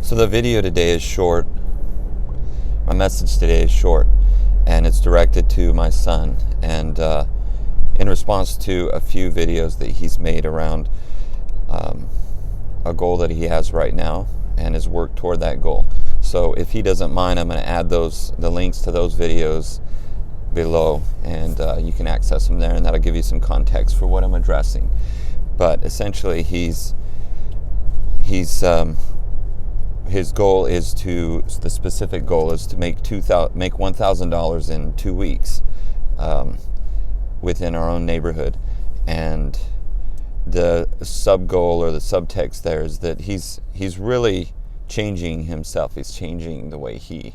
So the video today is short. My message today is short, and it's directed to my son, and in response to a few videos that he's made around a goal that he has right now and his work toward that goal. So if he doesn't mind, I'm going to add the links to those videos below, and you can access them there, and that'll give you some context for what I'm addressing. But essentially, his goal is the specific goal is to make $1,000 in 2 weeks within our own neighborhood. And the sub goal or the subtext there is that he's really changing himself. He's changing the way he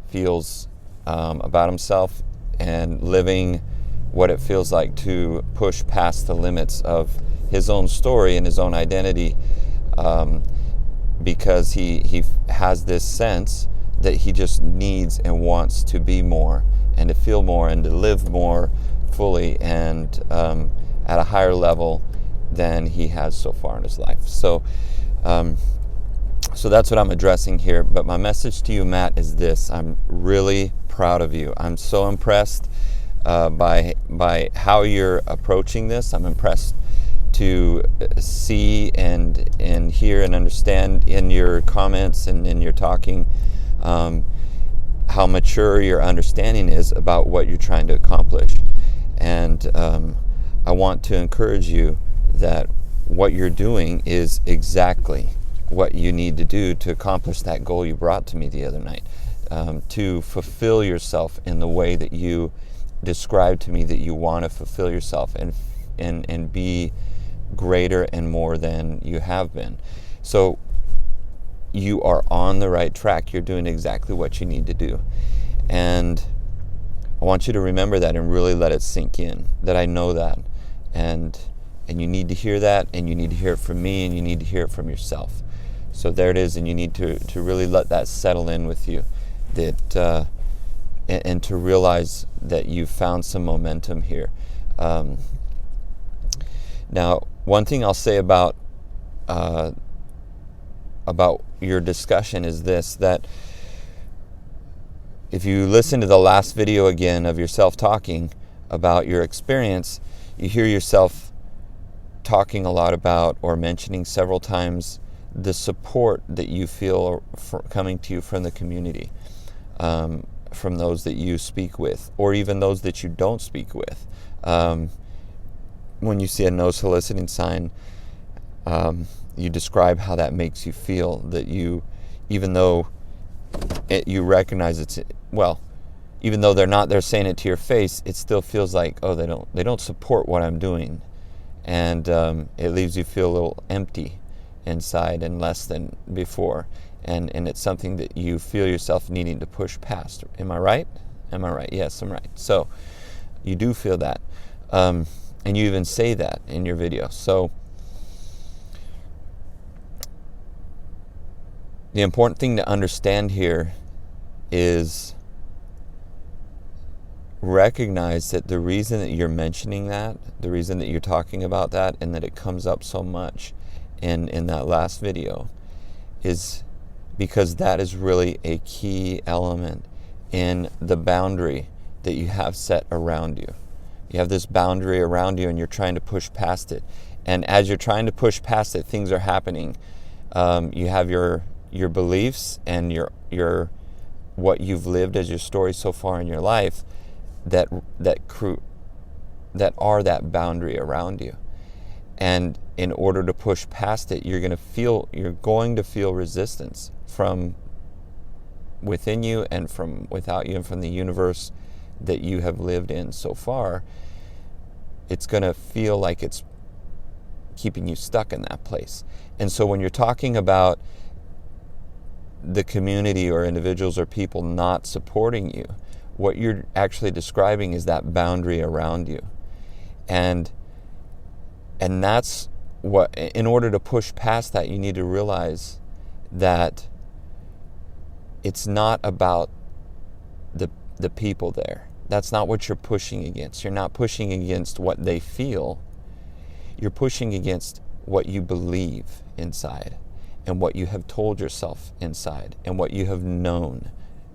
feels about himself and living what it feels like to push past the limits of his own story and his own identity, because he has this sense that he just needs and wants to be more and to feel more and to live more fully and at a higher level than he has so far in his life. So that's what I'm addressing here. But my message to you, Matt, is this: I'm really proud of you. I'm so impressed by how you're approaching this. I'm impressed to see and hear and understand in your comments and in your talking how mature your understanding is about what you're trying to accomplish. And I want to encourage you that what you're doing is exactly what you need to do to accomplish that goal you brought to me the other night, to fulfill yourself in the way that you described to me that you want to fulfill yourself and be greater and more than you have been. So you are on the right track. You're doing exactly what you need to do. And I want you to remember that and really let it sink in, that I know that. And you need to hear that, and you need to hear it from me, and you need to hear it from yourself. So there it is, and you need to really let that settle in with you, that and to realize that you've found some momentum here. Now, one thing I'll say about your discussion is this: that if you listen to the last video again of yourself talking about your experience, you hear yourself talking a lot about, or mentioning several times, the support that you feel coming to you from the community, from those that you speak with, or even those that you don't speak with. When you see a no soliciting sign, you describe how that makes you feel, that you, even though you recognize even though they're saying it to your face, it still feels like, oh, they don't support what I'm doing. And it leaves you feel a little empty inside and less than before. And it's something that you feel yourself needing to push past. Am I right? Am I right? Yes, I'm right. So you do feel that. And you even say that in your video. So the important thing to understand here is recognize that the reason that you're mentioning that, the reason that you're talking about that, and that it comes up so much in that last video, is because that is really a key element in the boundary that you have set around you. You have this boundary around you, and you're trying to push past it. And as you're trying to push past it, things are happening. You have your beliefs and your what you've lived as your story so far in your life that are that boundary around you. And in order to push past it, you're going to feel resistance from within you and from without you and from the universe that you have lived in so far. It's going to feel like it's keeping you stuck in that place. And so when you're talking about the community or individuals or people not supporting you, what you're actually describing is that boundary around you. And that's what, in order to push past that, you need to realize that it's not about the people there. That's not what you're pushing against. You're not pushing against what they feel. You're pushing against what you believe inside. and what you have told yourself inside, and what you have known,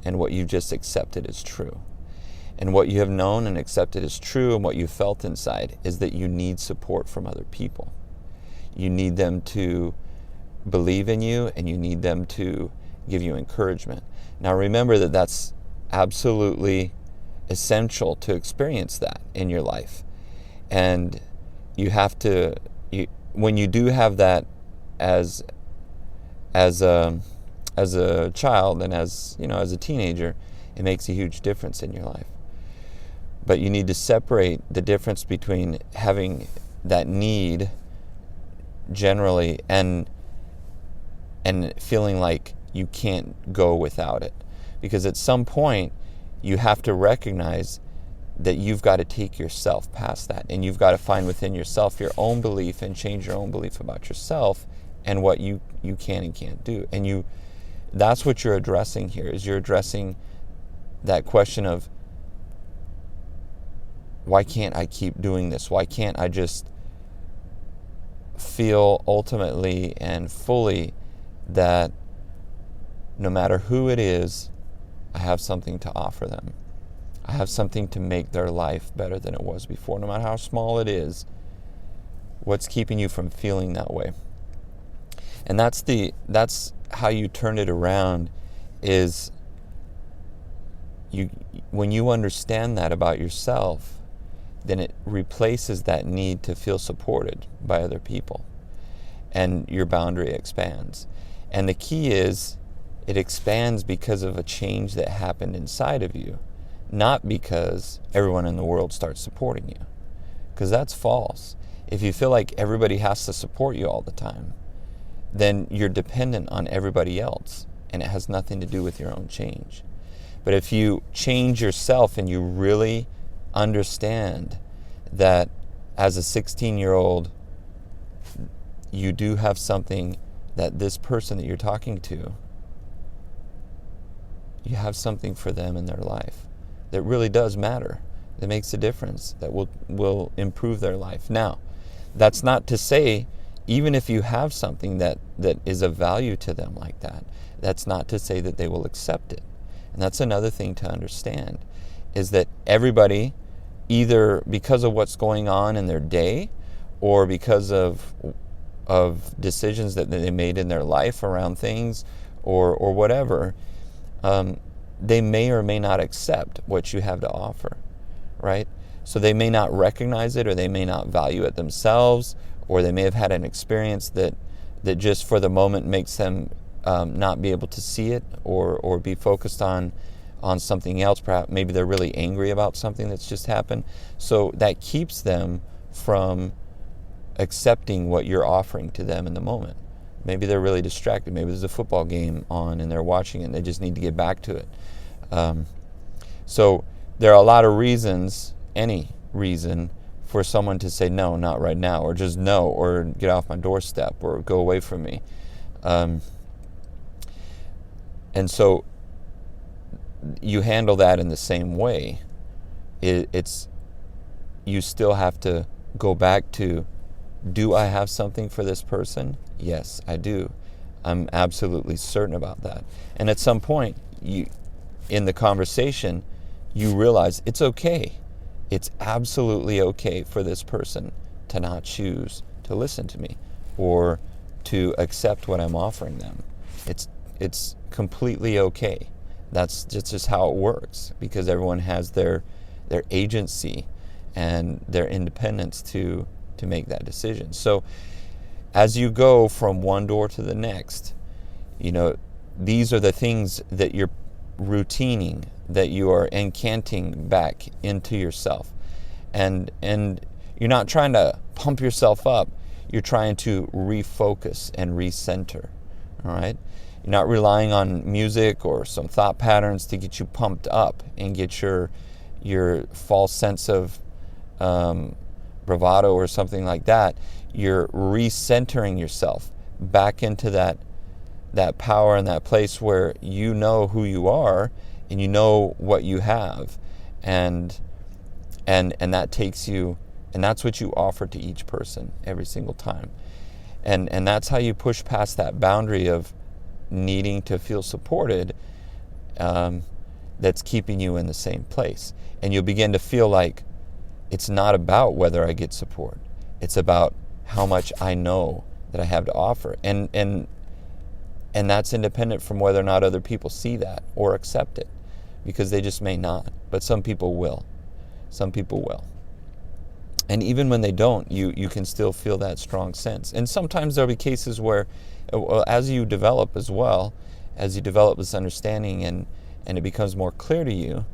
and what you've just accepted as true. And what you have known and accepted as true, and what you felt inside, is that you need support from other people. You need them to believe in you, and you need them to give you encouragement. Now remember that that's absolutely essential to experience that in your life. And you have to, when you do have that as a child and as a teenager, it makes a huge difference in your life. But you need to separate the difference between having that need generally and feeling like you can't go without it. Because at some point you have to recognize that you've got to take yourself past that, and you've got to find within yourself your own belief and change your own belief about yourself and what you can and can't do. And that's what you're addressing here, is you're addressing that question of, why can't I keep doing this? Why can't I just feel ultimately and fully that no matter who it is, I have something to offer them. I have something to make their life better than it was before, no matter how small it is. What's keeping you from feeling that way? And that's how you turn it around, is when you understand that about yourself, then it replaces that need to feel supported by other people, and your boundary expands. And the key is, it expands because of a change that happened inside of you, not because everyone in the world starts supporting you, because that's false. If you feel like everybody has to support you all the time, then you're dependent on everybody else, and it has nothing to do with your own change. But if you change yourself and you really understand that as a 16-year-old, you do have something that this person that you're talking to, you have something for them in their life that really does matter, that makes a difference, that will improve their life. Now, that's not to say, even if you have something that is of value to them like that, that's not to say that they will accept it. And that's another thing to understand, is that everybody, either because of what's going on in their day, or because of decisions that they made in their life around things, or whatever, they may or may not accept what you have to offer, right? So they may not recognize it, or they may not value it themselves, or they may have had an experience that just for the moment makes them not be able to see it, or be focused on something else. Perhaps maybe they're really angry about something that's just happened. So that keeps them from accepting what you're offering to them in the moment. Maybe they're really distracted. Maybe there's a football game on and they're watching it and they just need to get back to it. So there are a lot of reasons, any reason, for someone to say no, not right now, or just no, or get off my doorstep, or go away from me. And so you handle that in the same way. You still have to go back to, do I have something for this person? Yes, I do. I'm absolutely certain about that. And at some point, in the conversation, you realize it's okay. It's absolutely okay for this person to not choose to listen to me, or to accept what I'm offering them. It's completely okay. That's just how it works, because everyone has their agency and their independence to make that decision. So as you go from one door to the next, these are the things that you're routining, that you are incanting back into yourself. And you're not trying to pump yourself up. You're trying to refocus and recenter. All right? You're not relying on music or some thought patterns to get you pumped up and get your false sense of bravado or something like that. You're recentering yourself back into that power and that place where you know who you are and you know what you have, and that takes you, and that's what you offer to each person every single time. And that's how you push past that boundary of needing to feel supported, that's keeping you in the same place. And you'll begin to feel like it's not about whether I get support. It's about how much I know that I have to offer. And that's independent from whether or not other people see that or accept it, because they just may not. But some people will. Some people will. And even when they don't, you can still feel that strong sense. And sometimes there'll be cases where, as you develop as well, as you develop this understanding and it becomes more clear to you,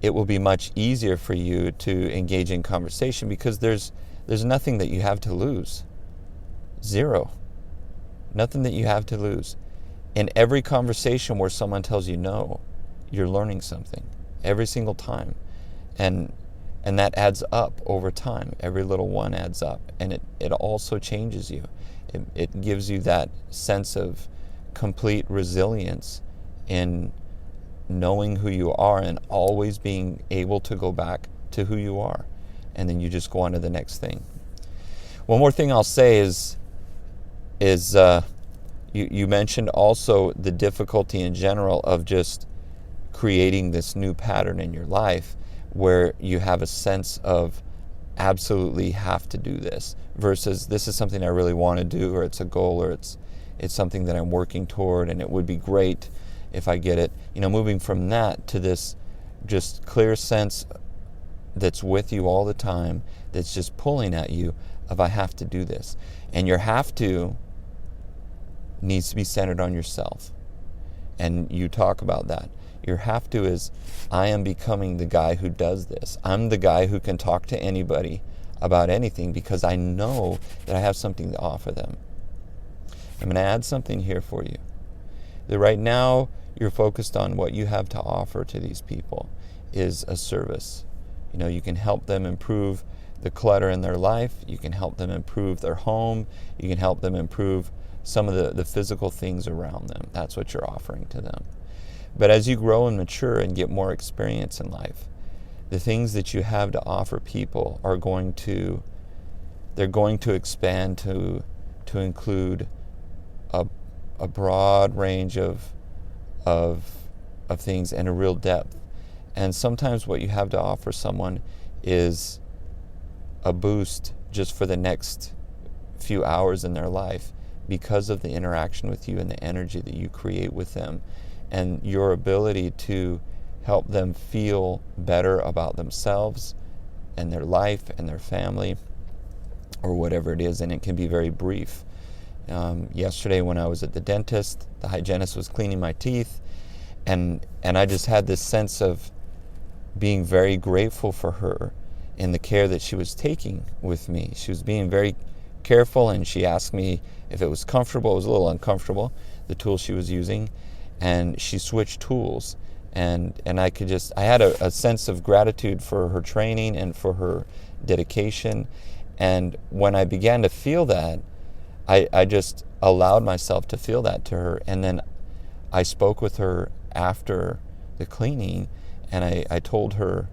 it will be much easier for you to engage in conversation, because there's nothing that you have to lose. Zero. Nothing that you have to lose. In every conversation where someone tells you no, you're learning something every single time. And that adds up over time. Every little one adds up. And it also changes you. It gives you that sense of complete resilience in knowing who you are and always being able to go back to who you are. And then you just go on to the next thing. One more thing I'll say is you mentioned also the difficulty in general of just creating this new pattern in your life where you have a sense of absolutely have to do this versus this is something I really want to do, or it's a goal, or it's something that I'm working toward and it would be great if I get it. Moving from that to this just clear sense that's with you all the time, that's just pulling at you of I have to do this. And your have to needs to be centered on yourself. And you talk about that. Your have to is, I am becoming the guy who does this. I'm the guy who can talk to anybody about anything because I know that I have something to offer them. I'm going to add something here for you. That right now you're focused on what you have to offer to these people is a service. You can help them improve the clutter in their life. You can help them improve their home. You can help them improve some of the physical things around them. That's what you're offering to them. But as you grow and mature and get more experience in life, the things that you have to offer people are going to expand to include a broad range of things and a real depth. And sometimes what you have to offer someone is a boost just for the next few hours in their life because of the interaction with you and the energy that you create with them and your ability to help them feel better about themselves and their life and their family or whatever it is. And it can be very brief. Yesterday when I was at the dentist, the hygienist was cleaning my teeth, and I just had this sense of being very grateful for her in the care that she was taking with me. She was being very careful, and she asked me if it was comfortable. It was a little uncomfortable, the tool she was using, and she switched tools. And I had a sense of gratitude for her training and for her dedication. And when I began to feel that, I just allowed myself to feel that to her. And then I spoke with her after the cleaning, and I told her,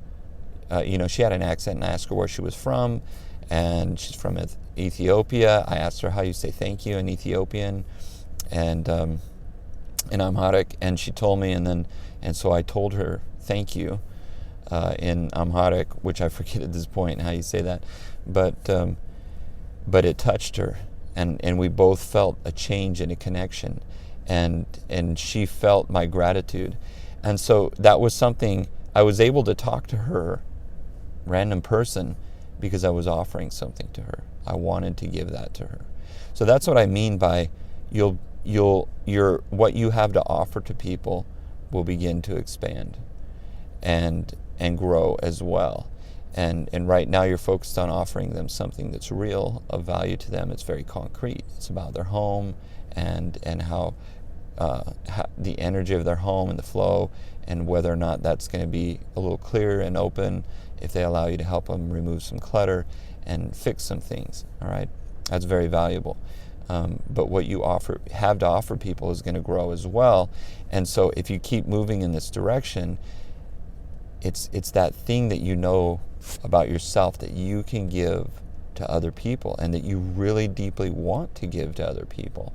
she had an accent, and I asked her where she was from, and she's from Ethiopia. I asked her how you say thank you in Ethiopian and in Amharic, and she told me, and so I told her thank you in Amharic, which I forget at this point how you say that, but it touched her, and we both felt a change and a connection, and she felt my gratitude. And so that was something I was able to talk to her, random person, because I was offering something to her. I wanted to give that to her. So that's what I mean by what you have to offer to people will begin to expand and grow as well. And right now you're focused on offering them something that's real, of value to them. It's very concrete. It's about their home and how the energy of their home and the flow, and whether or not that's going to be a little clear and open if they allow you to help them remove some clutter and fix some things. All right, that's very valuable. But what you have to offer people is going to grow as well. And so if you keep moving in this direction, it's that thing that you know about yourself that you can give to other people, and that you really deeply want to give to other people,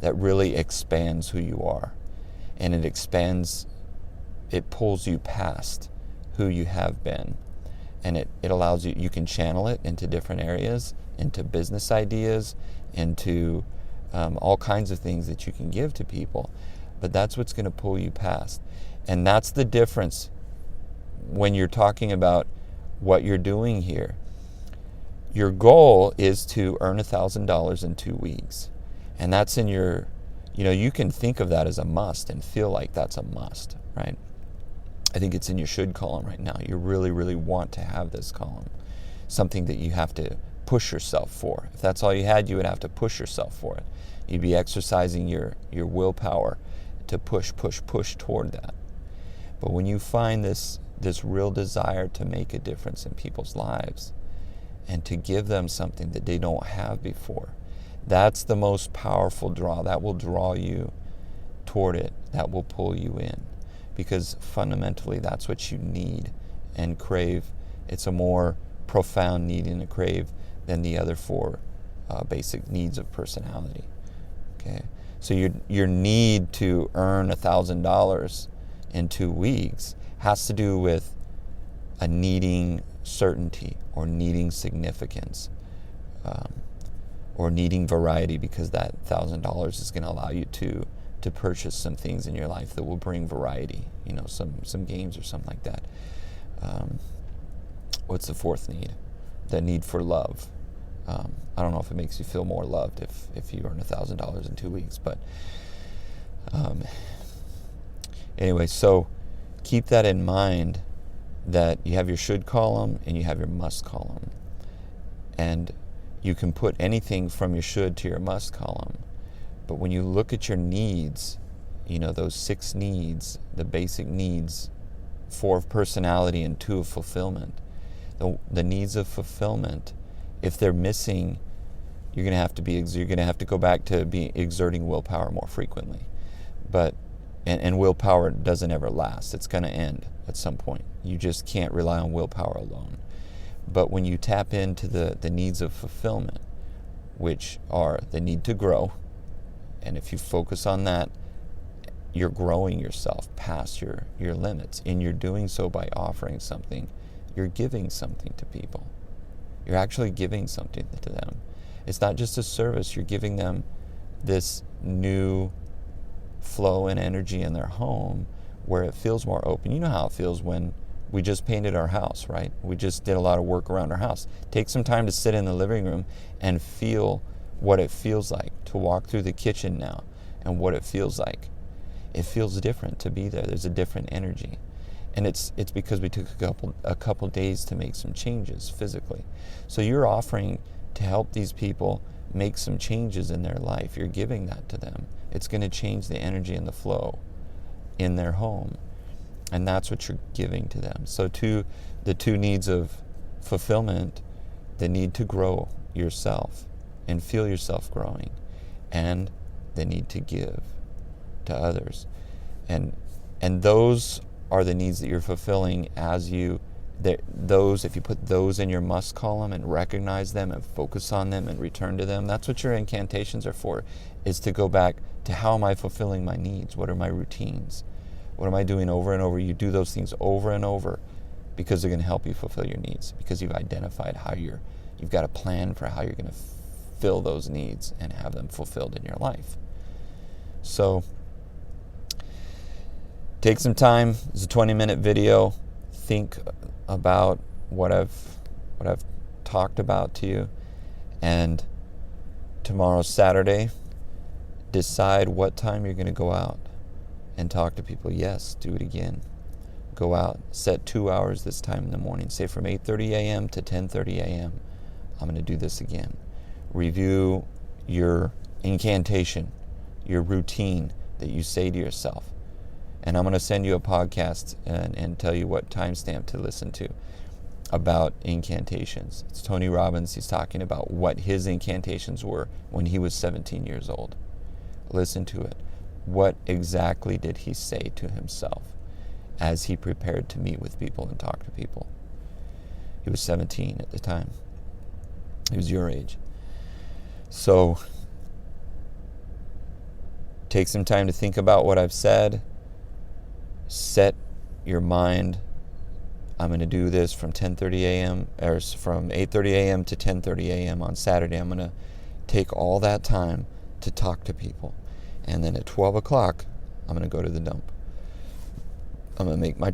that really expands who you are. And it pulls you past who you have been. And it allows you can channel it into different areas, into business ideas, into all kinds of things that you can give to people. But that's what's going to pull you past. And that's the difference when you're talking about what you're doing here. Your goal is to earn $1,000 in 2 weeks. And that's in your, you can think of that as a must and feel like that's a must, right? I think it's in your should column right now. You really, really want to have this column, something that you have to push yourself for. If that's all you had, you would have to push yourself for it. You'd be exercising your willpower to push toward that. But when you find this real desire to make a difference in people's lives and to give them something that they don't have before, that's the most powerful draw. That will draw you toward it. That will pull you in. Because fundamentally that's what you need and crave. It's a more profound need and a crave than the other four basic needs of personality. Okay, so your need to earn $1,000 in 2 weeks has to do with a needing certainty or needing significance or needing variety, because that $1,000 is going to allow you to purchase some things in your life that will bring variety, some games or something like that. What's the fourth need? The need for love. I don't know if it makes you feel more loved if you earn $1,000 in 2 weeks, but anyway, so keep that in mind, that you have your should column and you have your must column, and you can put anything from your should to your must column. But when you look at your needs, those 6 needs, the basic needs, 4 of personality and 2 of fulfillment, the needs of fulfillment, if they're missing, you're going to have to go back to exerting willpower more frequently. But and willpower doesn't ever last. It's going to end at some point. You just can't rely on willpower alone. But when you tap into the needs of fulfillment, which are the need to grow, and if you focus on that, you're growing yourself past your limits. And you're doing so by offering something. You're giving something to people. You're actually giving something to them. It's not just a service. You're giving them this new flow and energy in their home where it feels more open. You know how it feels when we just painted our house, right? We just did a lot of work around our house. Take some time to sit in the living room and feel what it feels like to walk through the kitchen now, and what it feels like. It feels different to be there. There's a different energy. And it's because we took a couple days to make some changes physically. So you're offering to help these people make some changes in their life. You're giving that to them. It's going to change the energy and the flow in their home. And that's what you're giving to them. So the 2 needs of fulfillment, the need to grow yourself and feel yourself growing, and the need to give to others. And those are the needs that you're fulfilling if you put those in your must column and recognize them and focus on them and return to them. That's what your incantations are for, is to go back to how am I fulfilling my needs? What are my routines? What am I doing over and over? You do those things over and over because they're going to help you fulfill your needs, because you've identified you've got a plan for how you're going to fill those needs and have them fulfilled in your life. So take some time. It's a 20-minute video. Think about what I've talked about to you. And tomorrow's Saturday. Decide what time you're going to go out and talk to people. Yes, do it again. Go out. Set 2 hours this time in the morning. Say from 8:30 a.m. to 10:30 a.m. I'm going to do this again. Review your incantation, your routine that you say to yourself. And I'm going to send you a podcast and tell you what timestamp to listen to about incantations. It's Tony Robbins. He's talking about what his incantations were when he was 17 years old. Listen to it. What exactly did he say to himself as he prepared to meet with people and talk to people? He was 17 at the time. He was your age. So take some time to think about what I've said. Set your mind. I'm going to do this from 10:30 a.m. or from 8:30 a.m. to 10:30 a.m. on Saturday. I'm going to take all that time to talk to people. And then at 12 o'clock, I'm going to go to the dump. I'm going to make my